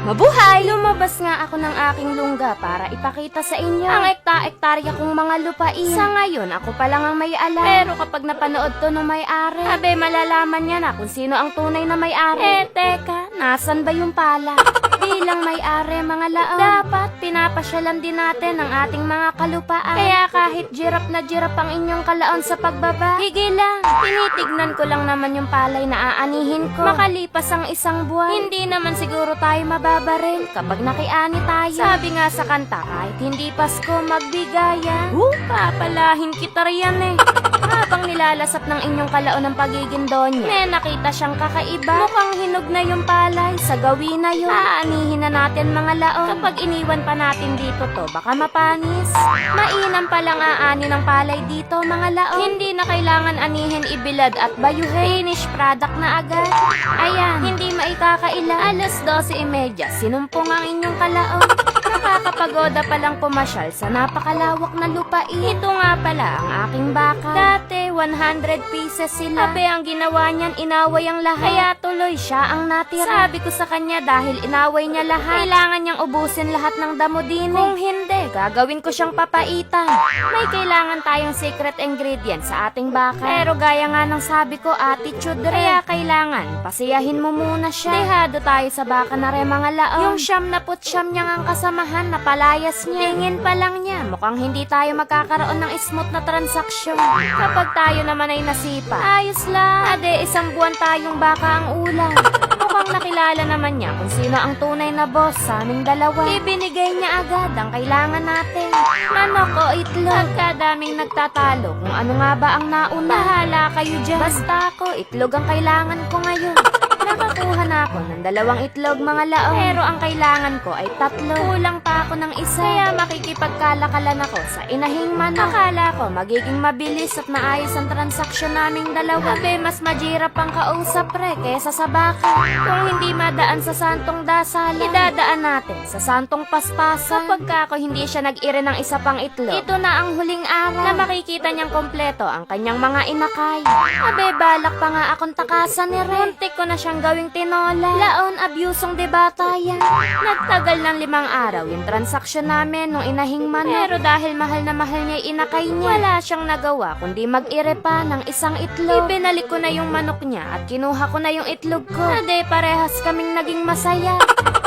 Mabuhay! Lumabas nga ako ng aking lungga para ipakita sa inyo ang ekta-ektarya kong mga lupain. Sa ngayon, ako pa lang ang may alam. Pero kapag napanood to ng may-ari, abe malalaman niya na kung sino ang tunay na may-ari. Teka, nasan ba yung pala? Bilang may-ari mga laon, dapat pinapasyalan din natin ang ating mga kalupaan. Kaya kahit jirap na jirap ang inyong kalaon sa pagbaba, higil lang. Tinitignan ko lang naman yung palay na aanihin ko. Makalipas ang isang buwan, hindi naman siguro tayo mababaril kapag nakiani tayo. Sabi nga sa kanta, kahit hindi Pasko magbigayan, papalahin kita riyan eh. Habang nilalasap ng inyong kalaon ng pagiging donya, may nakita siyang kakaiba. Mukhang hinog na yung palay, sa gawin na yun. Aanihin na natin mga laon. Kapag iniwan pa natin dito to, baka mapanis. Mainam palang aani ng palay dito mga laon. Hindi na kailangan anihin, ibilad at bayuhin. Finish product na agad. Ayan, hindi maikakaila. Alas 12:30, sinumpong ang inyong kalaon. Nakakapagoda palang pumasyal sa napakalawak na lupain. Ito nga pala ang aking baka. Dati, 100 pieces sila. Abe, ang ginawa niyan, inaway ang lahat. Kaya tuloy siya ang natira. Sabi ko sa kanya, dahil inaway niya lahat, kailangan niyang ubusin lahat ng damo din. Kung hindi, gagawin ko siyang papaitan. May kailangan tayong secret ingredient sa ating baka. Pero gaya nga ng sabi ko, attitude rin. Kaya kailangan, pasiyahin mo muna siya. Dehado tayo sa baka na rin mga laon. Yung 79 niyang ang kasamahan na palayas niya. Tingin pa lang niya, mukhang hindi tayo magkakaroon ng smooth na transaksyon. Kapag tayo naman ay nasipa, ayos lang. Ade, isang buwan tayong baka ang ulam. Mukhang nakilala naman niya kung sino ang tunay na boss sa aming dalawa. Ibinigay niya agad ang kailangan natin. Manok o itlog. Pagkadaming nagtatalo kung ano nga ba ang nauna. Bahala kayo dyan. Basta ako, itlog ang kailangan ko ngayon. Nakakuha na ako ng 2 itlog mga laon. Pero ang kailangan ko ay 3. Kulang pa ako ng isa. Kaya makikipagkalakalan ako sa inahing manok. Akala ko magiging mabilis at maayos ang transaksyon naming dalawa. Abe, mas majirap ang kausap pre kesa sa baka. Kung hindi madaan sa santong dasalan, idadaan natin sa santong paspasan. Kapag ako hindi siya nag-ire ng isa pang itlog, ito na ang huling araw na makikita niyang kompleto ang kanyang mga inakay. Abe, balak pa nga akong takasan ni Re. Muntik ko na siyang gawing tinola. Laon, abyusong debata yan. Nagtagal ng 5 araw yung transaksyon namin nung inahing manok. Pero dahil mahal na mahal niya yung inakay niya, wala siyang nagawa kundi mag-ire pa ng isang itlog. Ibinalik ko na yung manok niya at kinuha ko na yung itlog ko. Ade, parehas kaming naging masaya.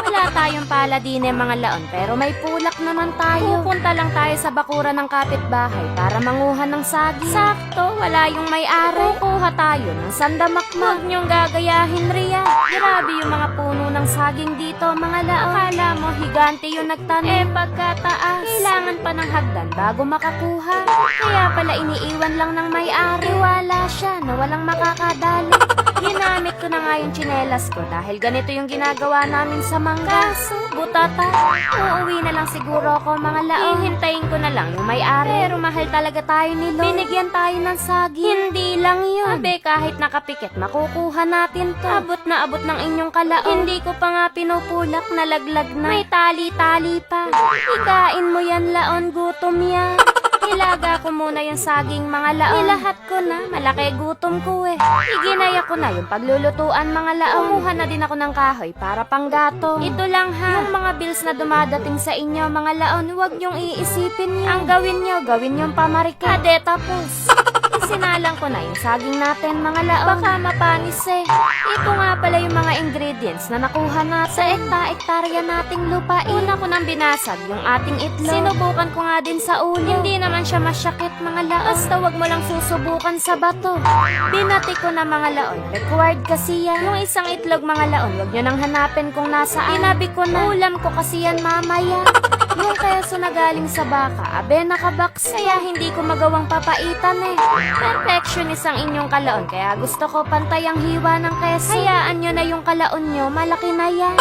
Wala tayong paladine mga laon, pero may pulak naman tayo. Pupunta lang tayo sa bakuran ng kapitbahay para manguha ng saging. Sakto, wala yung may-ari. Kukuha tayo ng sandamakmak. Huwag niyong gagayahin riyan. Grabe yung mga puno ng saging dito mga laon. Akala mo higante yung nagtanim. Pagkataas, kailangan pa ng hagdan bago makakuha. Kaya pala iniiwan lang ng may-ari. Wala siya na walang makakadali. Ginamit ko na nga yung tsinelas ko dahil ganito yung ginagawa namin sa mangga. Kaso, butata. Uuwi na lang siguro ako mga laon. Hihintayin ko na lang yung may-ari. Pero mahal talaga tayo nilo. Binigyan tayo ng saging. Hindi lang yun. Abe, kahit nakapikit, makukuha natin to. Abot na abot ng inyong kalaon. Hindi ko pa nga pinupulak, nalaglag na. May tali-tali pa. Ikain mo yan laon, gutom yan. Ilaga ko muna yung saging mga laon. Nilahat ko na, malaki gutom ko eh. Iginaya ko na yung paglulutuan mga laon. Kumuha na din ako ng kahoy para panggatong. Ito lang ha, yung mga bills na dumadating sa inyo mga laon, huwag niyong iisipin yun. Ang gawin niyong pamarika. Ade, tapos sinalang ko na yung saging natin mga laon. Baka mapanis eh. Ito nga pala yung mga ingredients na nakuha na sa ekta-ektarya nating lupain. Una ko nang binasag yung ating itlog. Sinubukan ko nga din sa ulo. Hindi naman siya masyakit mga laon. Basta wag mo lang susubukan sa bato. Binati ko na mga laon. Required kasi yan. Yung isang itlog mga laon, wag nyo nang hanapin kung nasaan. Inabi ko na. Ulam ko kasi yan mamaya. Yung keso na galing sa baka, abe nakabox. Kaya hindi ko magawang papaitan eh. Perfectionist ang inyong kalaon, kaya gusto ko pantay ang hiwa ng keso. Hayaan nyo na yung kalaon nyo, malaki na yan.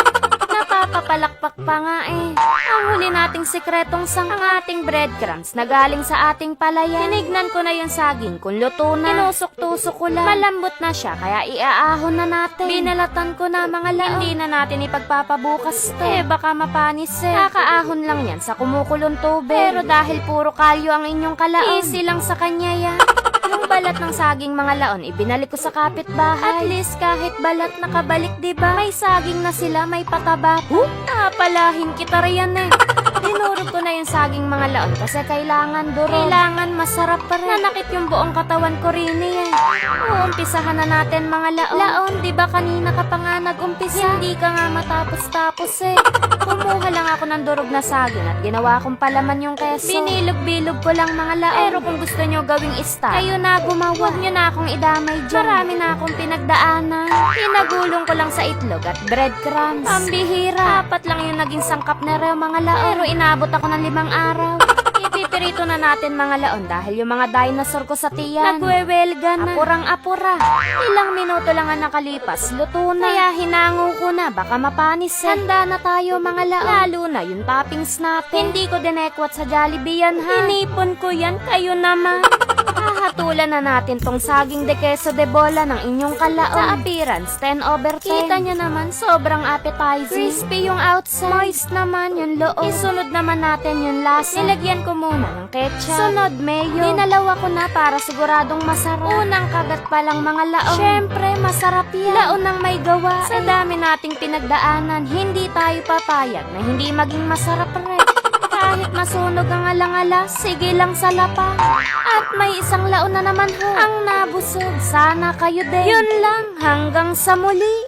Napapapalakpak pa nga eh. Ang huli nating sikretong sang ang ating breadcrumbs na galing sa ating palayan. Tinignan ko na yung saging kung luto na. Tinusok-tusok ko lang. Malambot na siya kaya iaahon na natin. Binalatan ko na mga laon. Hindi na natin ipagpapabukas to. Baka mapanis eh. Kakaahon lang yan sa kumukulong tubig. Pero dahil puro kalyo ang inyong kalaon, easy lang sa kanya yan. Yung balat ng saging mga laon, ibinalik ko sa kapitbahay. At least kahit balat nakabalik, diba? May saging na sila, may pataba. Napalahin kita riyan eh. Dinurog ko na yung saging mga laon kasi kailangan durog. Kailangan masarap pa rin. Nanakit yung buong katawan ko rin eh. Uumpisahan na natin mga laon. Laon, diba kanina ka pa nga nag-umpisa? Hindi ka nga matapos-tapos eh. Kumuha lang ako ng durog na saging at ginawa kong palaman yung keso. Binilog-bilog ko lang mga laon. Pero kung gusto nyo gawing star, kayo na gumawa. Huwag nyo na akong idamay dyan. Marami na akong pinagdaanan. Pinagulong ko lang sa itlog at breadcrumbs. Pambihira. 4 lang yung naging sangkap na reo mga laon. Pero inabot ako ng 5 araw. Ipipirito na natin mga laon dahil yung mga dinosaur ko sa tiyan nagwewelga na. Apurang-apura. Ilang minuto lang ang nakalipas, luto na. Kaya hinango ko na, baka mapanis eh. Handa na tayo mga laon. Lalo na yung toppings natin. Hindi ko dinekwat sa Jollibee yan ha. Hinipon ko yan, kayo naman. Hahatulan na natin tong saging de queso de bola ng inyong kalaon. Sa appearance, 10/10. Kita nyo naman, sobrang appetizing. Crispy yung outside, moist naman yung loob. Isunod naman natin yung lasa. Nilagyan ko muna ng ketchup. Sunod, mayo. Dinalawa ko na para siguradong masarap. Unang kagat pa lang mga laon. Syempre, masarap yan. Laon ng may gawa. Sa dami nating pinagdaanan, hindi tayo papayag na hindi maging masarap rin. Kahit masunog ang alangala, sige lang sa lapa. At may isang laon na naman ho ang nabusog. Sana kayo din. Yun lang, hanggang sa muli.